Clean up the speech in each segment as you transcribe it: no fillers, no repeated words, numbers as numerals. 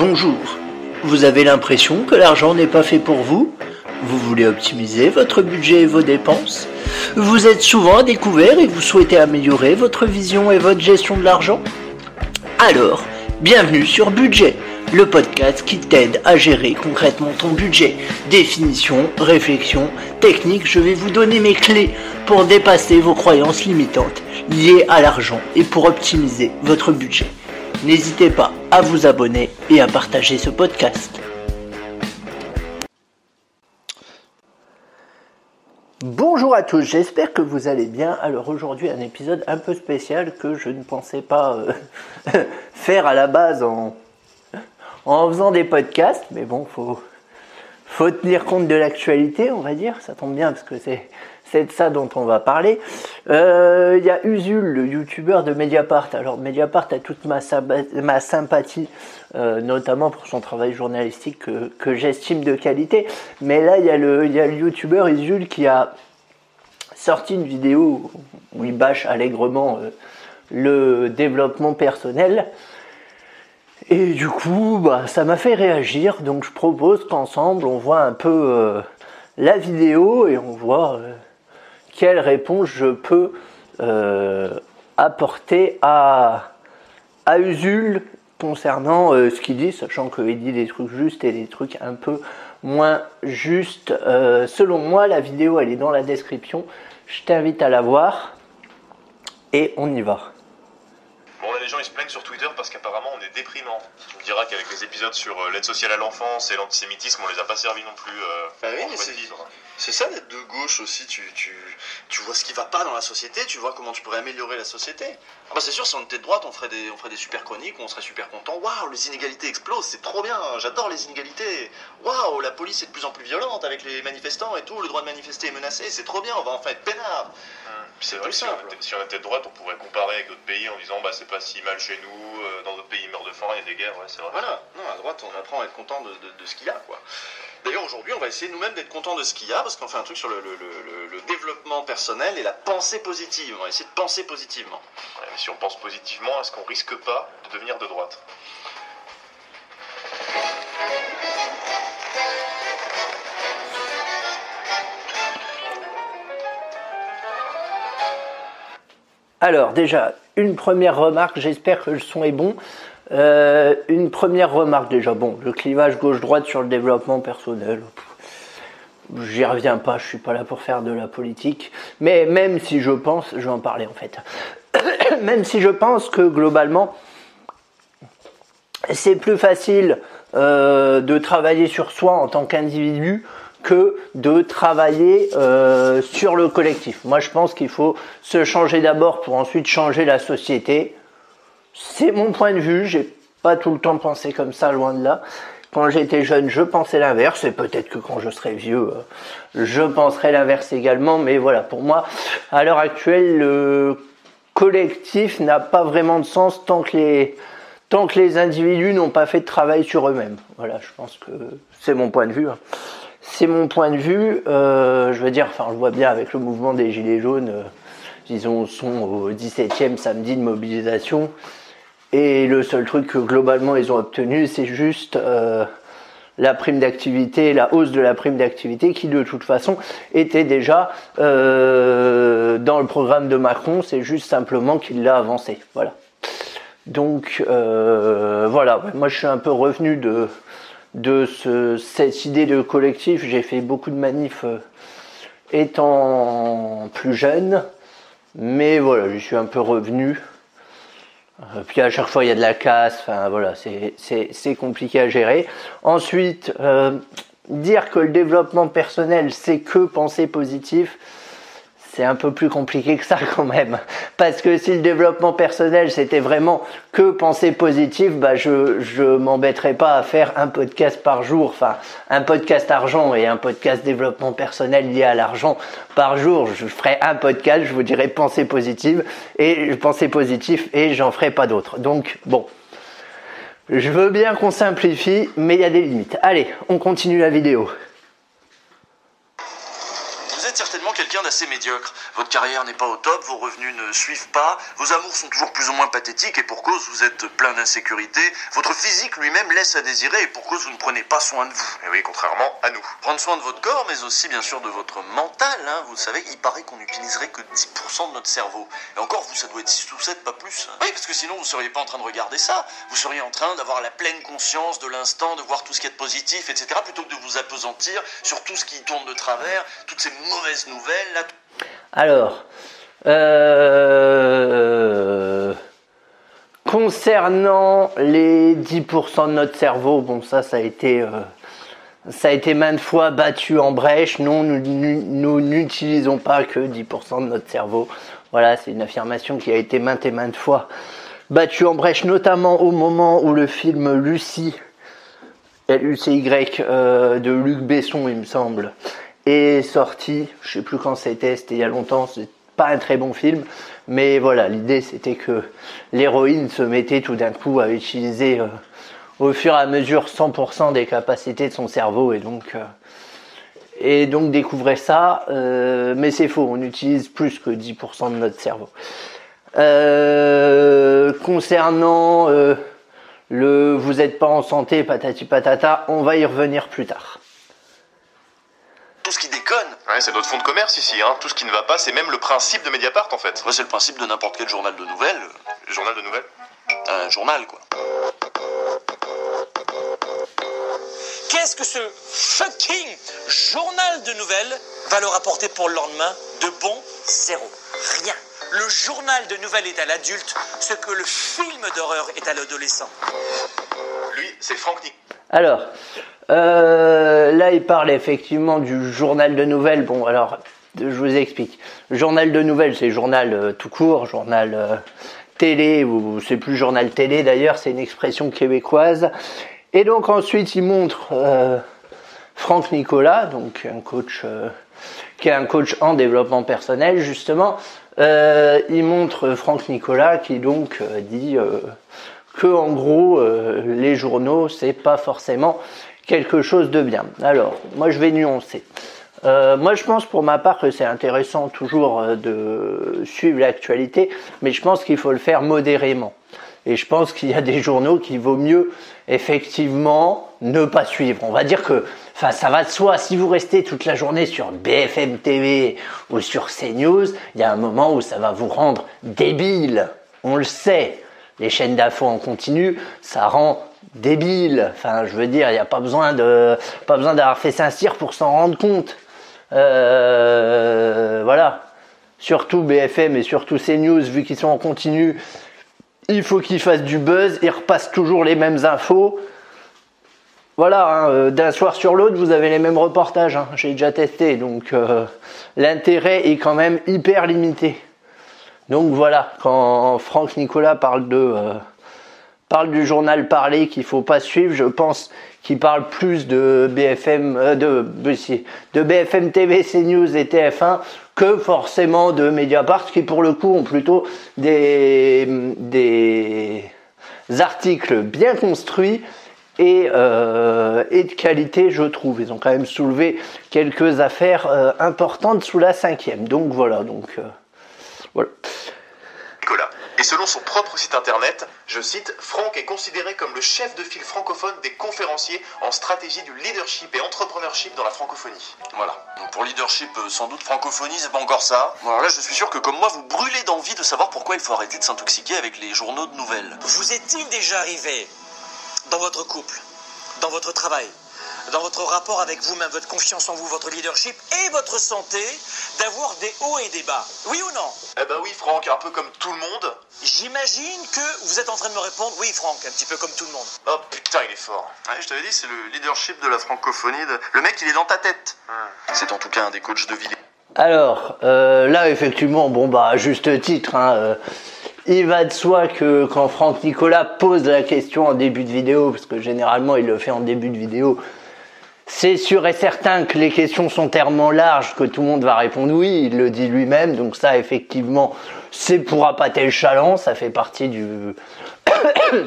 Bonjour, vous avez l'impression que l'argent n'est pas fait pour vous? Vous voulez optimiser votre budget et vos dépenses? Vous êtes souvent à découvert et vous souhaitez améliorer votre vision et votre gestion de l'argent? Alors, bienvenue sur Budget, le podcast qui t'aide à gérer concrètement ton budget. Définition, réflexion, technique, je vais vous donner mes clés pour dépasser vos croyances limitantes liées à l'argent et pour optimiser votre budget. N'hésitez pas à vous abonner et à partager ce podcast. Bonjour à tous, j'espère que vous allez bien. Alors aujourd'hui un épisode un peu spécial que je ne pensais pas faire à la base en faisant des podcasts, mais bon, faut tenir compte de l'actualité, on va dire, ça tombe bien parce que c'est de ça dont on va parler. Il y a Usul, le youtubeur de Mediapart. Alors Mediapart a toute ma sympathie, notamment pour son travail journalistique que j'estime de qualité. Mais là, il y a le youtubeur Usul qui a sorti une vidéo où il bâche allègrement le développement personnel. Et du coup, ça m'a fait réagir. Donc je propose qu'ensemble, on voit un peu la vidéo et on voit quelle réponse je peux apporter à Usul concernant ce qu'il dit, sachant qu'il dit des trucs justes et des trucs un peu moins justes. Selon moi, la vidéo, elle est dans la description. Je t'invite à la voir et on y va. Bon, là, les gens ils se plaignent sur Twitter parce qu'apparemment on est déprimant. Tu me diras qu'avec les épisodes sur l'aide sociale à l'enfance et l'antisémitisme, on les a pas servis non plus. Oui, mais c'est ça d'être de gauche aussi. Tu vois ce qui va pas dans la société, tu vois comment tu pourrais améliorer la société. Ah bah c'est sûr, si on était de droite, on ferait des super chroniques, on serait super content. Waouh, les inégalités explosent, c'est trop bien, j'adore les inégalités. Waouh, la police est de plus en plus violente avec les manifestants et tout, le droit de manifester est menacé, c'est trop bien, on va enfin être peinard. C'est vrai que si on était de droite, on pourrait comparer avec d'autres pays en disant c'est pas si mal chez nous, dans d'autres pays ils meurent de faim, il y a des guerres, ouais, c'est vrai. Voilà, non, à droite on apprend à être content de ce qu'il y a, quoi. D'ailleurs aujourd'hui on va essayer nous-mêmes d'être content de ce qu'il y a parce qu'on fait un truc sur le développement personnel et la pensée positive. On va essayer de penser positivement. Ouais, mais si on pense positivement, est-ce qu'on risque pas de devenir de droite? Alors déjà, une première remarque, j'espère que le son est bon. Une première remarque déjà, bon, le clivage gauche-droite sur le développement personnel, j'y reviens pas, je suis pas là pour faire de la politique, mais même si je pense, je vais en parler en fait, même si je pense que globalement, c'est plus facile de travailler sur soi en tant qu'individu que de travailler sur le collectif. Moi je pense qu'il faut se changer d'abord pour ensuite changer la société. C'est mon point de vue, j'ai pas tout le temps pensé comme ça, loin de là. Quand j'étais jeune, je pensais l'inverse, et peut-être que quand je serai vieux, je penserai l'inverse également, mais voilà, pour moi, à l'heure actuelle, le collectif n'a pas vraiment de sens tant que les individus n'ont pas fait de travail sur eux-mêmes. Voilà, je pense que c'est mon point de vue. C'est mon point de vue, je veux dire, enfin, on le voit bien avec le mouvement des Gilets jaunes, disons, sont au 17e samedi de mobilisation. Et le seul truc que globalement ils ont obtenu, c'est juste la prime d'activité, la hausse de la prime d'activité qui de toute façon était déjà dans le programme de Macron, c'est juste simplement qu'il l'a avancé. Voilà. Donc voilà, moi je suis un peu revenu de cette idée de collectif. J'ai fait beaucoup de manifs étant plus jeune, mais voilà, je suis un peu revenu. Puis à chaque fois il y a de la casse, enfin voilà, c'est compliqué à gérer. Ensuite, dire que le développement personnel c'est que penser positif, c'est un peu plus compliqué que ça quand même. Parce que si le développement personnel c'était vraiment que penser positif, je m'embêterais pas à faire un podcast par jour, enfin un podcast argent et un podcast développement personnel lié à l'argent par jour. Je ferai un podcast, je vous dirai penser positive et penser positif et j'en ferai pas d'autres. Donc bon, je veux bien qu'on simplifie, mais il y a des limites. Allez, on continue la vidéo. êtes certainement quelqu'un d'assez médiocre. Votre carrière n'est pas au top, vos revenus ne suivent pas, vos amours sont toujours plus ou moins pathétiques et pour cause vous êtes plein d'insécurité. Votre physique lui-même laisse à désirer et pour cause vous ne prenez pas soin de vous. Et oui, contrairement à nous. Prendre soin de votre corps, mais aussi bien sûr de votre mental, hein. Vous savez, il paraît qu'on n'utiliserait que 10% de notre cerveau. Et encore, vous, ça doit être 6 ou 7, pas plus. Oui, parce que sinon vous seriez pas en train de regarder ça. Vous seriez en train d'avoir la pleine conscience de l'instant, de voir tout ce qui est positif, etc. Plutôt que de vous appesantir sur tout ce qui tourne de travers, toutes ces mauvaises nouvelles là. Alors, concernant les 10% de notre cerveau, bon ça a été maintes fois battu en brèche. Non, nous n'utilisons pas que 10% de notre cerveau. Voilà, c'est une affirmation qui a été maintes et maintes fois battue en brèche, notamment au moment où le film Lucie, L-U-C-Y, de Luc Besson, il me semble, est sorti. Je sais plus quand c'était il y a longtemps, c'est pas un très bon film, mais voilà, l'idée c'était que l'héroïne se mettait tout d'un coup à utiliser au fur et à mesure 100% des capacités de son cerveau et donc découvrait ça, mais c'est faux, on utilise plus que 10% de notre cerveau. Concernant le vous n'êtes pas en santé, patati patata, on va y revenir plus tard. Tout ce qui déconne. Ouais, c'est notre fond de commerce ici, hein. Tout ce qui ne va pas, c'est même le principe de Mediapart en fait. Ouais, c'est le principe de n'importe quel journal de nouvelles. Journal de nouvelles. Un journal, quoi. Qu'est-ce que ce fucking journal de nouvelles va leur apporter pour le lendemain? De bon, zéro. Rien. Le journal de nouvelles est à l'adulte ce que le film d'horreur est à l'adolescent. Lui, c'est Franck Nick. Alors, là il parle effectivement du journal de nouvelles. Bon, alors, je vous explique. Le journal de nouvelles, c'est journal tout court, journal télé, ou c'est plus journal télé d'ailleurs, c'est une expression québécoise. Et donc ensuite il montre Franck Nicolas, donc un coach qui est un coach en développement personnel justement. Il montre Franck Nicolas qui donc dit que en gros les journaux c'est pas forcément quelque chose de bien. Alors moi je vais nuancer. Moi je pense pour ma part que c'est intéressant toujours de suivre l'actualité, mais je pense qu'il faut le faire modérément. Et je pense qu'il y a des journaux qu'il vaut mieux effectivement ne pas suivre. On va dire que, enfin, ça va de soi. Si vous restez toute la journée sur BFM TV ou sur CNews, il y a un moment où ça va vous rendre débile. On le sait. Les chaînes d'infos en continu, ça rend débile. Enfin, je veux dire, il n'y a pas besoin d'avoir fait Saint-Cyr pour s'en rendre compte. Voilà. Surtout BFM et surtout CNews, vu qu'ils sont en continu, il faut qu'ils fassent du buzz, ils repassent toujours les mêmes infos. Voilà, hein, d'un soir sur l'autre, vous avez les mêmes reportages, hein, j'ai déjà testé, donc l'intérêt est quand même hyper limité. Donc voilà, quand Franck Nicolas parle du journal parlé qu'il faut pas suivre, je pense qu'il parle plus de BFM, de BFM TV, CNews et TF1 que forcément de Mediapart, qui pour le coup ont plutôt des articles bien construits et de qualité, je trouve. Ils ont quand même soulevé quelques affaires importantes sous la 5e. Donc voilà, voilà. Nicolas. Et selon son propre site internet, je cite, Franck est considéré comme le chef de file francophone des conférenciers en stratégie du leadership et entrepreneurship dans la francophonie. Voilà. Donc pour leadership, sans doute francophonie, c'est pas encore ça. Alors là, je suis sûr que comme moi, vous brûlez d'envie de savoir pourquoi il faut arrêter de s'intoxiquer avec les journaux de nouvelles. Vous est-il déjà arrivé, dans votre couple, dans votre travail, dans votre rapport avec vous-même, votre confiance en vous, votre leadership et votre santé, d'avoir des hauts et des bas? Oui ou non? Eh ben oui, Franck, un peu comme tout le monde. J'imagine que vous êtes en train de me répondre, oui Franck, un petit peu comme tout le monde. Oh putain, il est fort. Ouais, je t'avais dit, c'est le leadership de la francophonie. Le mec, il est dans ta tête. C'est en tout cas un des coachs de vidéo. Alors, là effectivement, bon bah à juste titre, hein, il va de soi que quand Franck Nicolas pose la question en début de vidéo, parce que généralement il le fait en début de vidéo, c'est sûr et certain que les questions sont tellement larges que tout le monde va répondre oui, il le dit lui-même, donc ça effectivement c'est pour appâter le chaland, ça fait partie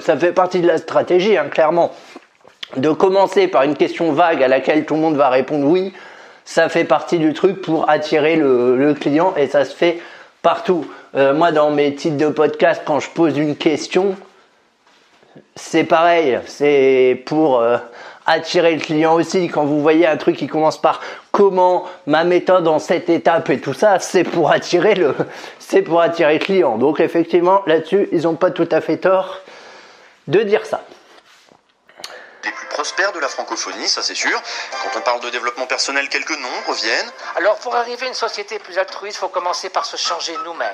ça fait partie de la stratégie, hein, clairement. De commencer par une question vague à laquelle tout le monde va répondre oui, ça fait partie du truc pour attirer le client et ça se fait partout. Moi, dans mes titres de podcast, quand je pose une question, c'est pareil, c'est pour attirer le client aussi. Quand vous voyez un truc qui commence par comment ma méthode en cette étape et tout ça, c'est pour attirer le client. Donc effectivement, là-dessus, ils n'ont pas tout à fait tort de dire ça. Les plus prospères de la francophonie, ça c'est sûr. Quand on parle de développement personnel, quelques noms reviennent. Alors pour arriver à une société plus altruiste, il faut commencer par se changer nous-mêmes.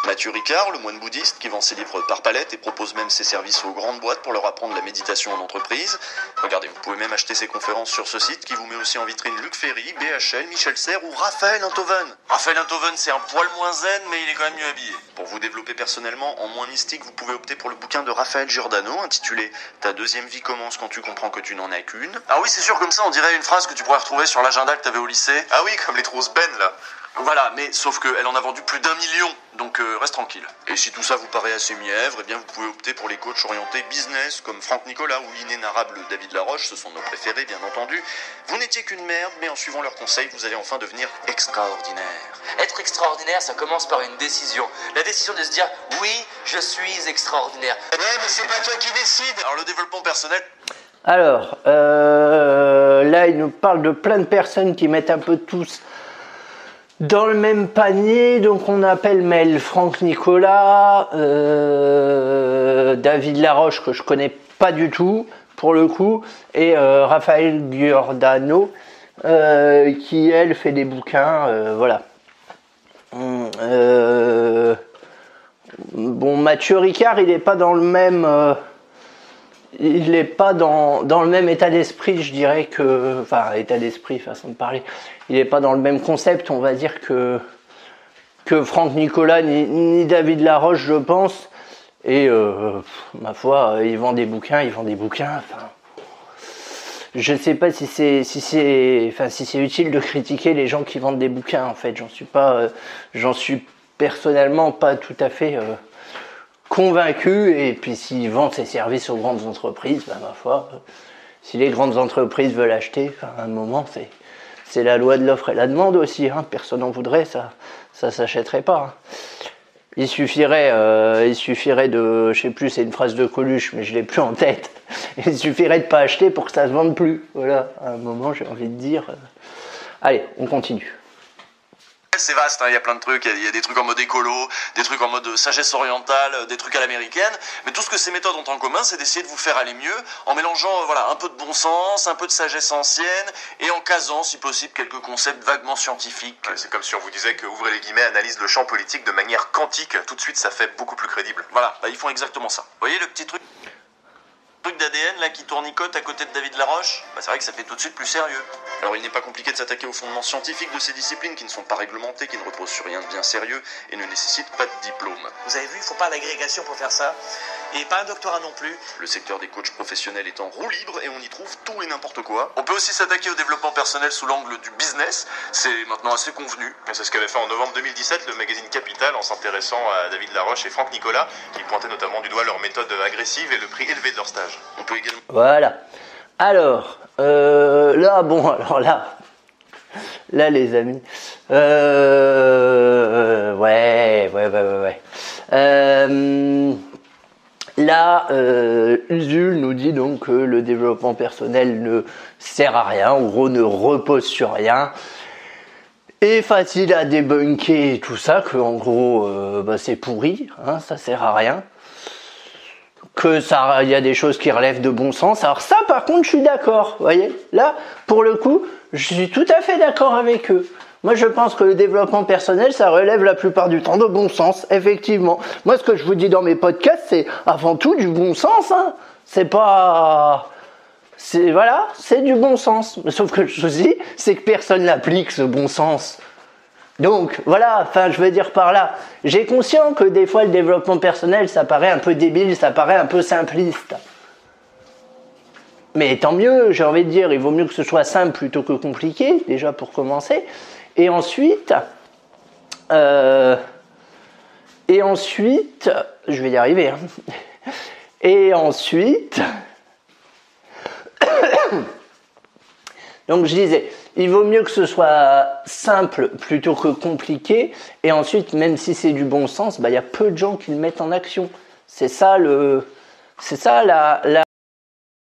Mathieu Ricard, le moine bouddhiste qui vend ses livres par palette et propose même ses services aux grandes boîtes pour leur apprendre la méditation en entreprise. Regardez, vous pouvez même acheter ses conférences sur ce site qui vous met aussi en vitrine Luc Ferry, BHL, Michel Serres ou Raphaël Enthoven. Raphaël Enthoven, c'est un poil moins zen, mais il est quand même mieux habillé. Pour vous développer personnellement en moins mystique, vous pouvez opter pour le bouquin de Raphaël Giordano intitulé « Ta deuxième vie commence quand tu comprends que tu n'en as qu'une ». Ah oui, c'est sûr, comme ça, on dirait une phrase que tu pourrais retrouver sur l'agenda que t'avais au lycée. Ah oui, comme les trousses Ben là. Voilà, mais sauf qu'elle en a vendu plus d'1 million, donc reste tranquille. Et si tout ça vous paraît assez mièvre, eh bien vous pouvez opter pour les coachs orientés business comme Franck Nicolas ou l'inénarrable David Laroche, ce sont nos préférés bien entendu. Vous n'étiez qu'une merde, mais en suivant leurs conseils, vous allez enfin devenir extraordinaire. Être extraordinaire, ça commence par une décision. La décision de se dire « Oui, je suis extraordinaire ». Ouais, mais c'est pas toi qui décide. Alors le développement personnel... Alors, là, il nous parle de plein de personnes qui mettent un peu tous dans le même panier. Donc, on appelle mail Franck Nicolas, David Laroche, que je connais pas du tout, pour le coup, et Raphaël Giordano, qui, elle, fait des bouquins, voilà. Bon, Mathieu Ricard, il n'est pas dans le même... il n'est pas dans le même état d'esprit, je dirais que... Enfin, état d'esprit, façon de parler. Il n'est pas dans le même concept, on va dire, que Franck Nicolas ni David Laroche, je pense. Et, ma foi, il vend des bouquins. Enfin, je ne sais pas si c'est utile de critiquer les gens qui vendent des bouquins, en fait. J'en suis personnellement pas tout à fait... convaincu, et puis s'ils vendent ses services aux grandes entreprises, ben, ma foi, si les grandes entreprises veulent acheter, enfin, à un moment, c'est la loi de l'offre et la demande aussi, hein, personne n'en voudrait, ça s'achèterait pas. Hein. Il suffirait de, je sais plus, c'est une phrase de Coluche, mais je l'ai plus en tête, il suffirait de pas acheter pour que ça se vende plus, voilà, à un moment, j'ai envie de dire. Allez, on continue. C'est vaste, hein, il y a plein de trucs, il y a des trucs en mode écolo, des trucs en mode sagesse orientale, des trucs à l'américaine, mais tout ce que ces méthodes ont en commun, c'est d'essayer de vous faire aller mieux en mélangeant un peu de bon sens, un peu de sagesse ancienne, et en casant, si possible, quelques concepts vaguement scientifiques. Ouais, c'est comme si on vous disait que, ouvrez les guillemets, analyse le champ politique de manière quantique, tout de suite ça fait beaucoup plus crédible. Voilà, ils font exactement ça. Vous voyez le petit truc d'ADN là qui tournicote à côté de David Laroche, c'est vrai que ça fait tout de suite plus sérieux. Alors il n'est pas compliqué de s'attaquer aux fondements scientifiques de ces disciplines qui ne sont pas réglementées, qui ne reposent sur rien de bien sérieux et ne nécessitent pas de diplôme. Vous avez vu, il ne faut pas l'agrégation pour faire ça. Et pas un doctorat non plus. Le secteur des coachs professionnels est en roue libre et on y trouve tout et n'importe quoi. On peut aussi s'attaquer au développement personnel sous l'angle du business, c'est maintenant assez convenu. C'est ce qu'avait fait en novembre 2017 le magazine Capital en s'intéressant à David Laroche et Franck Nicolas, qui pointaient notamment du doigt leur méthode agressive et le prix élevé de leur stage. On peut également... Voilà. Alors, là, les amis, ouais. Là, Usul nous dit donc que le développement personnel ne sert à rien, en gros ne repose sur rien, est facile à débunker et tout ça, que en gros c'est pourri, hein, ça sert à rien, que ça, il y a des choses qui relèvent de bon sens. Alors ça, par contre, je suis d'accord, vous voyez, là, pour le coup, je suis tout à fait d'accord avec eux. Moi, je pense que le développement personnel, ça relève la plupart du temps de bon sens, effectivement. Moi, ce que je vous dis dans mes podcasts, c'est avant tout du bon sens, hein. C'est pas... Voilà, c'est du bon sens. Sauf que le souci, c'est que personne n'applique ce bon sens. Donc, voilà, enfin, je veux dire par là, j'ai conscience que des fois, le développement personnel, ça paraît un peu débile, ça paraît un peu simpliste. Mais tant mieux, j'ai envie de dire, il vaut mieux que ce soit simple plutôt que compliqué, déjà pour commencer. Et ensuite, je vais y arriver. Hein. Et ensuite, donc je disais, Il vaut mieux que ce soit simple plutôt que compliqué. Et ensuite, même si c'est du bon sens, il y a peu de gens qui le mettent en action. C'est ça la